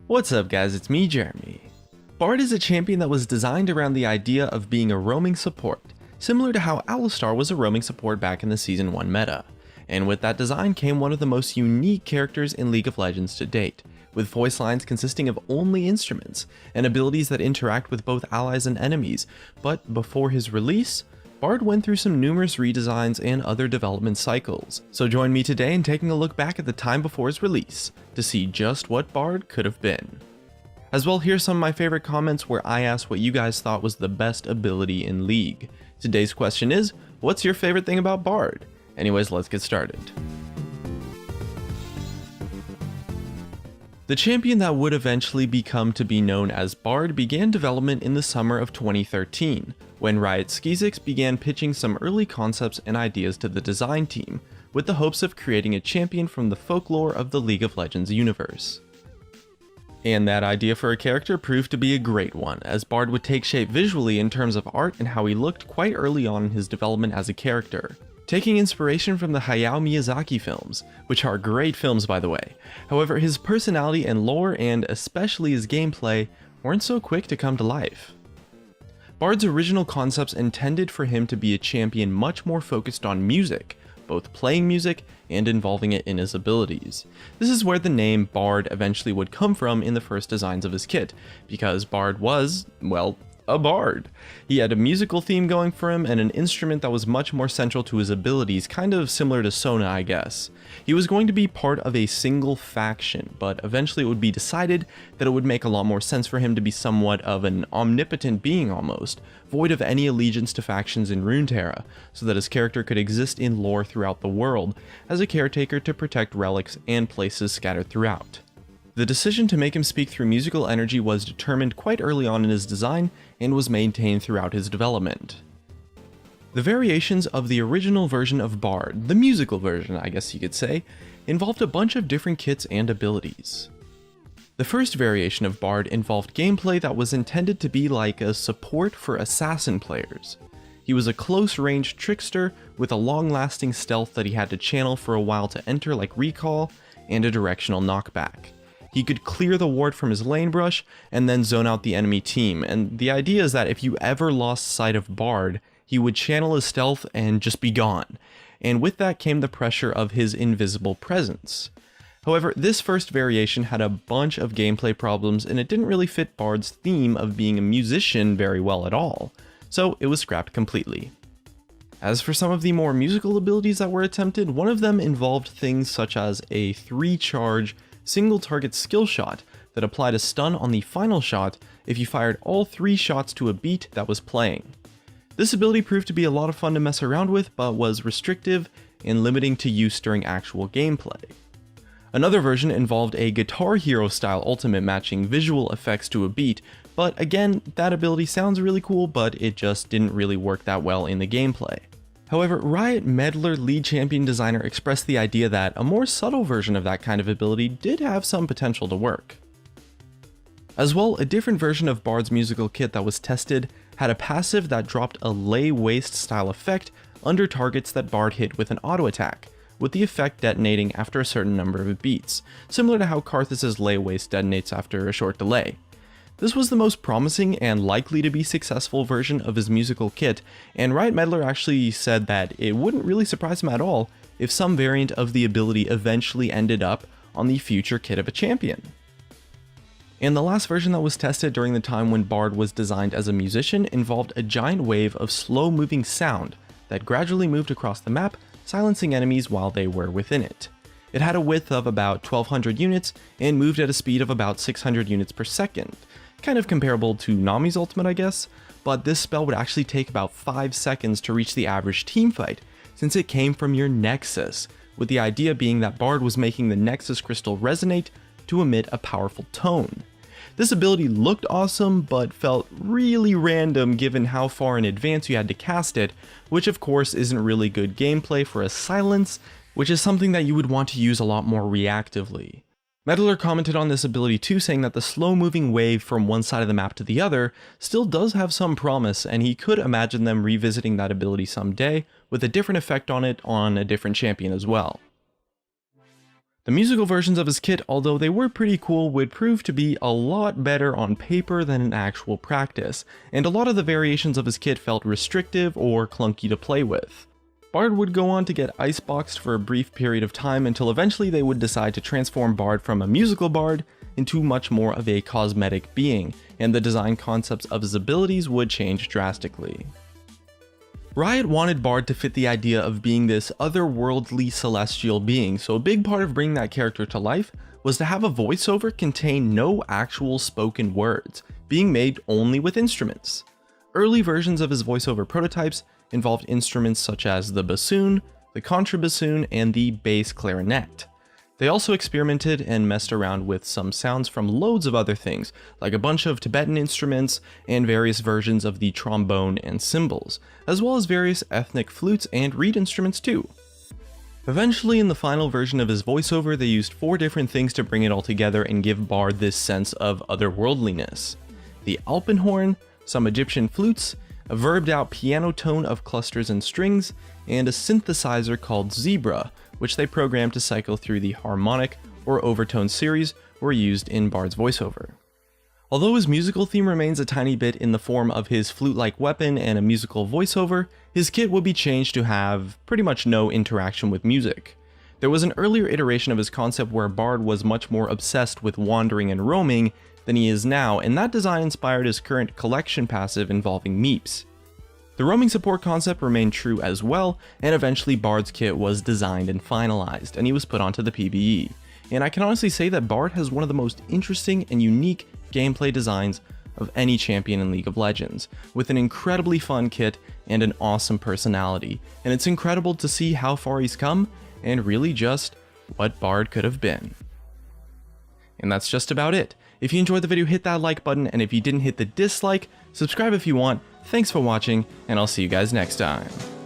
What's up guys, it's me Jeremy. Bard is a champion that was designed around the idea of being a roaming support, similar to how Alistar was a roaming support back in the Season 1 meta. And with that design came one of the most unique characters in League of Legends to date, with voice lines consisting of only instruments, and abilities that interact with both allies and enemies. But before his release, Bard went through some numerous redesigns and other development cycles. So join me today in taking a look back at the time before his release, to see just what Bard could have been. As well, here's some of my favorite comments where I asked what you guys thought was the best ability in League. Today's question is, what's your favorite thing about Bard? Anyways, let's get started. The champion that would eventually become to be known as Bard began development in the summer of 2013, when Riot Skizix began pitching some early concepts and ideas to the design team, with the hopes of creating a champion from the folklore of the League of Legends universe. And that idea for a character proved to be a great one, as Bard would take shape visually in terms of art and how he looked quite early on in his development as a character, taking inspiration from the Hayao Miyazaki films, which are great films by the way. However, his personality and lore, and especially his gameplay, weren't so quick to come to life. Bard's original concepts intended for him to be a champion much more focused on music, both playing music and involving it in his abilities. This is where the name Bard eventually would come from in the first designs of his kit, because Bard was, well, a bard. He had a musical theme going for him and an instrument that was much more central to his abilities, kind of similar to Sona, I guess. He was going to be part of a single faction, but eventually it would be decided that it would make a lot more sense for him to be somewhat of an omnipotent being almost, void of any allegiance to factions in Runeterra, so that his character could exist in lore throughout the world, as a caretaker to protect relics and places scattered throughout. The decision to make him speak through musical energy was determined quite early on in his design and was maintained throughout his development. The variations of the original version of Bard, the musical version I guess you could say, involved a bunch of different kits and abilities. The first variation of Bard involved gameplay that was intended to be like a support for assassin players. He was a close-range trickster with a long-lasting stealth that he had to channel for a while to enter, like recall, and a directional knockback. He could clear the ward from his lane brush and then zone out the enemy team, and the idea is that if you ever lost sight of Bard, he would channel his stealth and just be gone, and with that came the pressure of his invisible presence. However, this first variation had a bunch of gameplay problems and it didn't really fit Bard's theme of being a musician very well at all, so it was scrapped completely. As for some of the more musical abilities that were attempted, one of them involved things such as a 3-charge single target skill shot that applied a stun on the final shot if you fired all 3 shots to a beat that was playing. This ability proved to be a lot of fun to mess around with, but was restrictive and limiting to use during actual gameplay. Another version involved a Guitar Hero style ultimate matching visual effects to a beat, but again, that ability sounds really cool, but it just didn't really work that well in the gameplay. However, Riot Meddler lead champion designer expressed the idea that a more subtle version of that kind of ability did have some potential to work. As well, a different version of Bard's musical kit that was tested had a passive that dropped a lay waste style effect under targets that Bard hit with an auto attack, with the effect detonating after a certain number of beats, similar to how Karthus' lay waste detonates after a short delay. This was the most promising and likely to be successful version of his musical kit, and Riot Meddler actually said that it wouldn't really surprise him at all if some variant of the ability eventually ended up on the future kit of a champion. And the last version that was tested during the time when Bard was designed as a musician involved a giant wave of slow-moving sound that gradually moved across the map, silencing enemies while they were within it. It had a width of about 1200 units and moved at a speed of about 600 units per second. Kind of comparable to Nami's ultimate I guess, but this spell would actually take about 5 seconds to reach the average teamfight, since it came from your Nexus, with the idea being that Bard was making the Nexus crystal resonate to emit a powerful tone. This ability looked awesome, but felt really random given how far in advance you had to cast it, which of course isn't really good gameplay for a silence, which is something that you would want to use a lot more reactively. Meddler commented on this ability too, saying that the slow-moving wave from one side of the map to the other still does have some promise, and he could imagine them revisiting that ability someday with a different effect on it on a different champion as well. The musical versions of his kit, although they were pretty cool, would prove to be a lot better on paper than in actual practice, and a lot of the variations of his kit felt restrictive or clunky to play with. Bard would go on to get iceboxed for a brief period of time until eventually they would decide to transform Bard from a musical bard into much more of a cosmetic being, and the design concepts of his abilities would change drastically. Riot wanted Bard to fit the idea of being this otherworldly celestial being, so a big part of bringing that character to life was to have a voiceover contain no actual spoken words, being made only with instruments. Early versions of his voiceover prototypes involved instruments such as the bassoon, the contrabassoon, and the bass clarinet. They also experimented and messed around with some sounds from loads of other things, like a bunch of Tibetan instruments and various versions of the trombone and cymbals, as well as various ethnic flutes and reed instruments too. Eventually, in the final version of his voiceover, they used 4 different things to bring it all together and give Bard this sense of otherworldliness: the alpenhorn, some Egyptian flutes, a verbed out piano tone of clusters and strings, and a synthesizer called Zebra, which they programmed to cycle through the harmonic or overtone series were used in Bard's voiceover. Although his musical theme remains a tiny bit in the form of his flute-like weapon and a musical voiceover, his kit would be changed to have pretty much no interaction with music. There was an earlier iteration of his concept where Bard was much more obsessed with wandering and roaming than he is now, and that design inspired his current collection passive involving Meeps. The roaming support concept remained true as well, and eventually Bard's kit was designed and finalized, and he was put onto the PBE. And I can honestly say that Bard has one of the most interesting and unique gameplay designs of any champion in League of Legends, with an incredibly fun kit and an awesome personality, and it's incredible to see how far he's come, and really just what Bard could have been. And that's just about it. If you enjoyed the video, hit that like button, and if you didn't hit the dislike, subscribe if you want. Thanks for watching, and I'll see you guys next time.